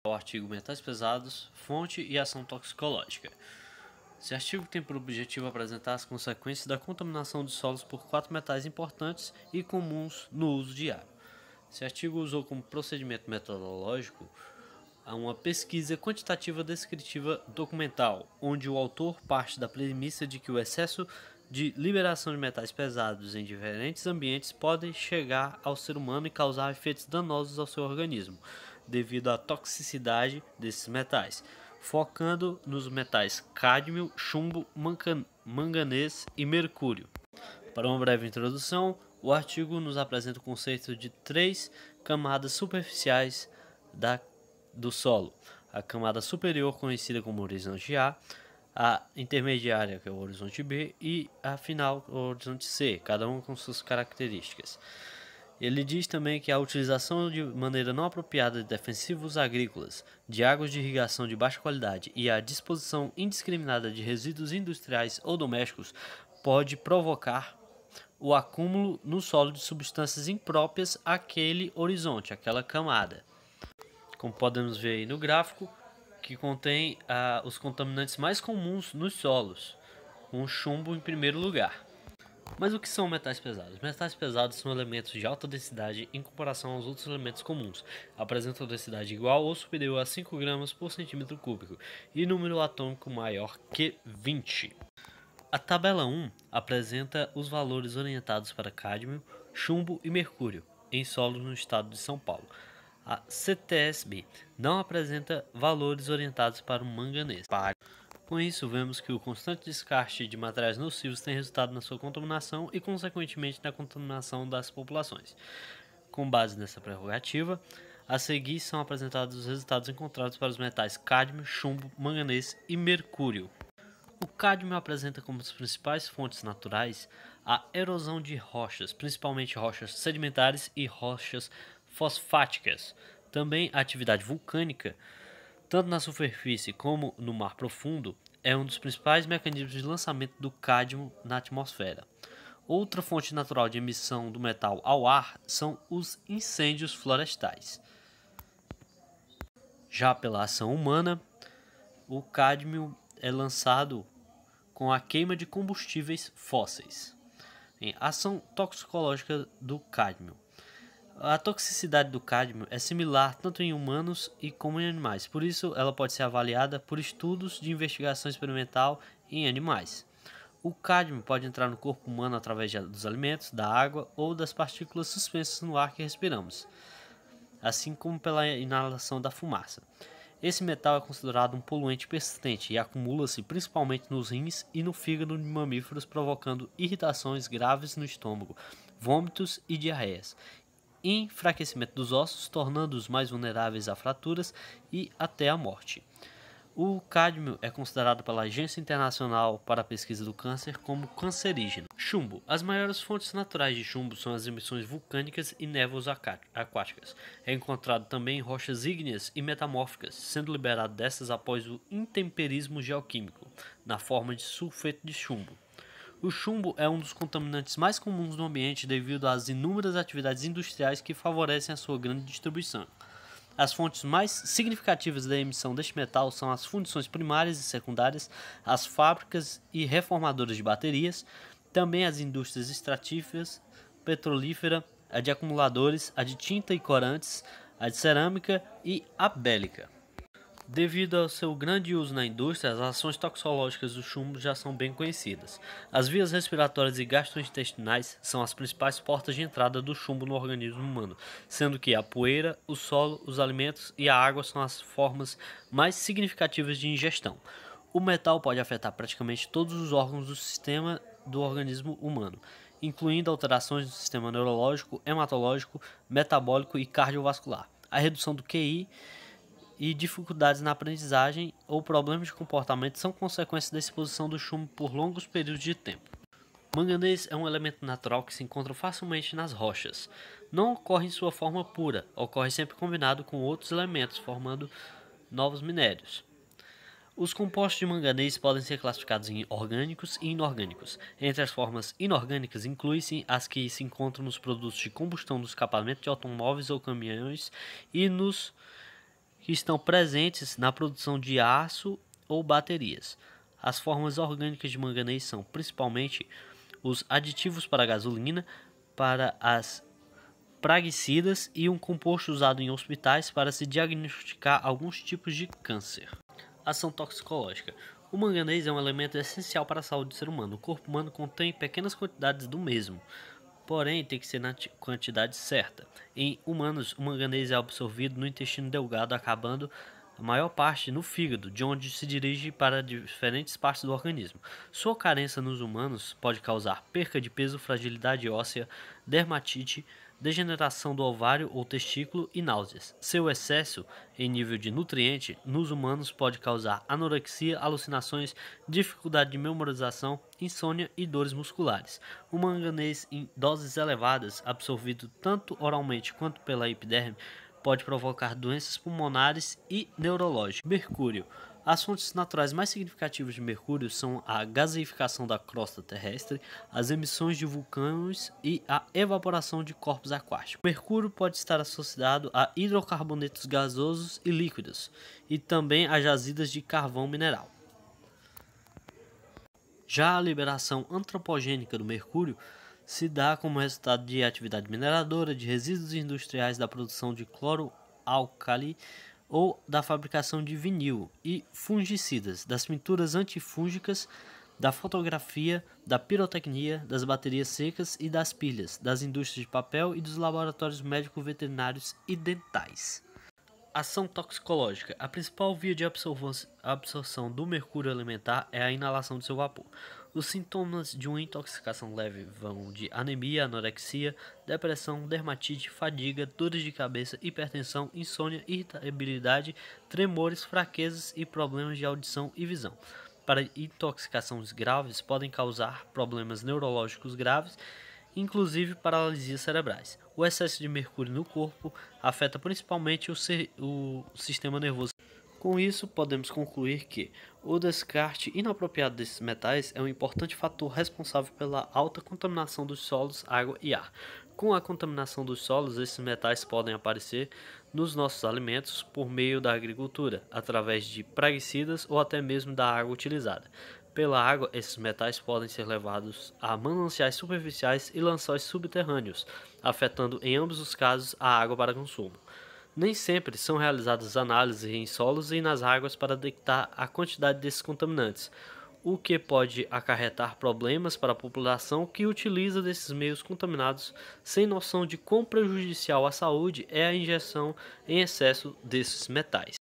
O artigo Metais Pesados, Fonte e Ação Toxicológica. Esse artigo tem por objetivo apresentar as consequências da contaminação de solos por 4 metais importantes e comuns no uso diário. Esse artigo usou como procedimento metodológico uma pesquisa quantitativa descritiva documental, onde o autor parte da premissa de que o excesso de liberação de metais pesados em diferentes ambientes pode chegar ao ser humano e causar efeitos danosos ao seu organismo, devido à toxicidade desses metais, focando nos metais cádmio, chumbo, manganês e mercúrio. Para uma breve introdução, o artigo nos apresenta o conceito de 3 camadas superficiais do solo: a camada superior, conhecida como horizonte A intermediária, que é o horizonte B, e a final, o horizonte C, cada um com suas características. Ele diz também que a utilização de maneira não apropriada de defensivos agrícolas, de águas de irrigação de baixa qualidade e a disposição indiscriminada de resíduos industriais ou domésticos pode provocar o acúmulo no solo de substâncias impróprias àquele horizonte, àquela camada. Como podemos ver aí no gráfico, que contém os contaminantes mais comuns nos solos, com o chumbo em primeiro lugar. Mas o que são metais pesados? Metais pesados são elementos de alta densidade em comparação aos outros elementos comuns. Apresentam densidade igual ou superior a 5 gramas por centímetro cúbico e número atômico maior que 20. A tabela 1 apresenta os valores orientados para cádmio, chumbo e mercúrio em solos no estado de São Paulo. A CTSB não apresenta valores orientados para o manganês. Com isso, vemos que o constante descarte de materiais nocivos tem resultado na sua contaminação e, consequentemente, na contaminação das populações. Com base nessa prerrogativa, a seguir são apresentados os resultados encontrados para os metais cádmio, chumbo, manganês e mercúrio. O cádmio apresenta como as principais fontes naturais a erosão de rochas, principalmente rochas sedimentares e rochas fosfáticas. Também a atividade vulcânica, tanto na superfície como no mar profundo, é um dos principais mecanismos de lançamento do cádmio na atmosfera. Outra fonte natural de emissão do metal ao ar são os incêndios florestais. Já pela ação humana, o cádmio é lançado com a queima de combustíveis fósseis. Ação toxicológica do cádmio. A toxicidade do cádmio é similar tanto em humanos como em animais, por isso ela pode ser avaliada por estudos de investigação experimental em animais. O cádmio pode entrar no corpo humano através dos alimentos, da água ou das partículas suspensas no ar que respiramos, assim como pela inalação da fumaça. Esse metal é considerado um poluente persistente e acumula-se principalmente nos rins e no fígado de mamíferos, provocando irritações graves no estômago, vômitos e diarreias, enfraquecimento dos ossos, tornando-os mais vulneráveis a fraturas e até a morte. O cádmio é considerado pela Agência Internacional para a Pesquisa do Câncer como cancerígeno. Chumbo. As maiores fontes naturais de chumbo são as emissões vulcânicas e névoas aquáticas. É encontrado também em rochas ígneas e metamórficas, sendo liberado dessas após o intemperismo geoquímico, na forma de sulfeto de chumbo. O chumbo é um dos contaminantes mais comuns no ambiente devido às inúmeras atividades industriais que favorecem a sua grande distribuição. As fontes mais significativas da emissão deste metal são as fundições primárias e secundárias, as fábricas e reformadoras de baterias, também as indústrias extrativas, petrolífera, a de acumuladores, a de tinta e corantes, a de cerâmica e a bélica. Devido ao seu grande uso na indústria, as ações toxicológicas do chumbo já são bem conhecidas. As vias respiratórias e gastrointestinais são as principais portas de entrada do chumbo no organismo humano, sendo que a poeira, o solo, os alimentos e a água são as formas mais significativas de ingestão. O metal pode afetar praticamente todos os órgãos do sistema do organismo humano, incluindo alterações no sistema neurológico, hematológico, metabólico e cardiovascular. A redução do QI e dificuldades na aprendizagem ou problemas de comportamento são consequências da exposição do chumbo por longos períodos de tempo. Manganês é um elemento natural que se encontra facilmente nas rochas. Não ocorre em sua forma pura, ocorre sempre combinado com outros elementos, formando novos minérios. Os compostos de manganês podem ser classificados em orgânicos e inorgânicos. Entre as formas inorgânicas inclui-se as que se encontram nos produtos de combustão do escapamento de automóveis ou caminhões e nos que estão presentes na produção de aço ou baterias. As formas orgânicas de manganês são principalmente os aditivos para a gasolina, para as praguicidas e um composto usado em hospitais para se diagnosticar alguns tipos de câncer. Ação toxicológica. O manganês é um elemento essencial para a saúde do ser humano. O corpo humano contém pequenas quantidades do mesmo, porém tem que ser na quantidade certa. Em humanos, o manganês é absorvido no intestino delgado, acabando a maior parte no fígado, de onde se dirige para diferentes partes do organismo. Sua carência nos humanos pode causar perca de peso, fragilidade óssea, dermatite, degeneração do ovário ou testículo e náuseas. Seu excesso em nível de nutriente nos humanos pode causar anorexia, alucinações, dificuldade de memorização, insônia e dores musculares. O manganês em doses elevadas, absorvido tanto oralmente quanto pela epiderme, pode provocar doenças pulmonares e neurológicas. Mercúrio. As fontes naturais mais significativas de mercúrio são a gaseificação da crosta terrestre, as emissões de vulcões e a evaporação de corpos aquáticos. O mercúrio pode estar associado a hidrocarbonetos gasosos e líquidos, e também a jazidas de carvão mineral. Já a liberação antropogênica do mercúrio se dá como resultado de atividade mineradora, de resíduos industriais da produção de cloro-álcali ou da fabricação de vinil e fungicidas, das pinturas antifúngicas, da fotografia, da pirotecnia, das baterias secas e das pilhas, das indústrias de papel e dos laboratórios médico-veterinários e dentais. Ação toxicológica. A principal via de absorção do mercúrio alimentar é a inalação de seu vapor. Os sintomas de uma intoxicação leve vão de anemia, anorexia, depressão, dermatite, fadiga, dores de cabeça, hipertensão, insônia, irritabilidade, tremores, fraquezas e problemas de audição e visão. Para intoxicações graves, podem causar problemas neurológicos graves, inclusive paralisias cerebrais. O excesso de mercúrio no corpo afeta principalmente o sistema nervoso. Com isso, podemos concluir que o descarte inapropriado desses metais é um importante fator responsável pela alta contaminação dos solos, água e ar. Com a contaminação dos solos, esses metais podem aparecer nos nossos alimentos por meio da agricultura, através de praguicidas ou até mesmo da água utilizada. Pela água, esses metais podem ser levados a mananciais superficiais e lençóis subterrâneos, afetando em ambos os casos a água para consumo. Nem sempre são realizadas análises em solos e nas águas para detectar a quantidade desses contaminantes, o que pode acarretar problemas para a população que utiliza desses meios contaminados sem noção de quão prejudicial à saúde é a ingestão em excesso desses metais.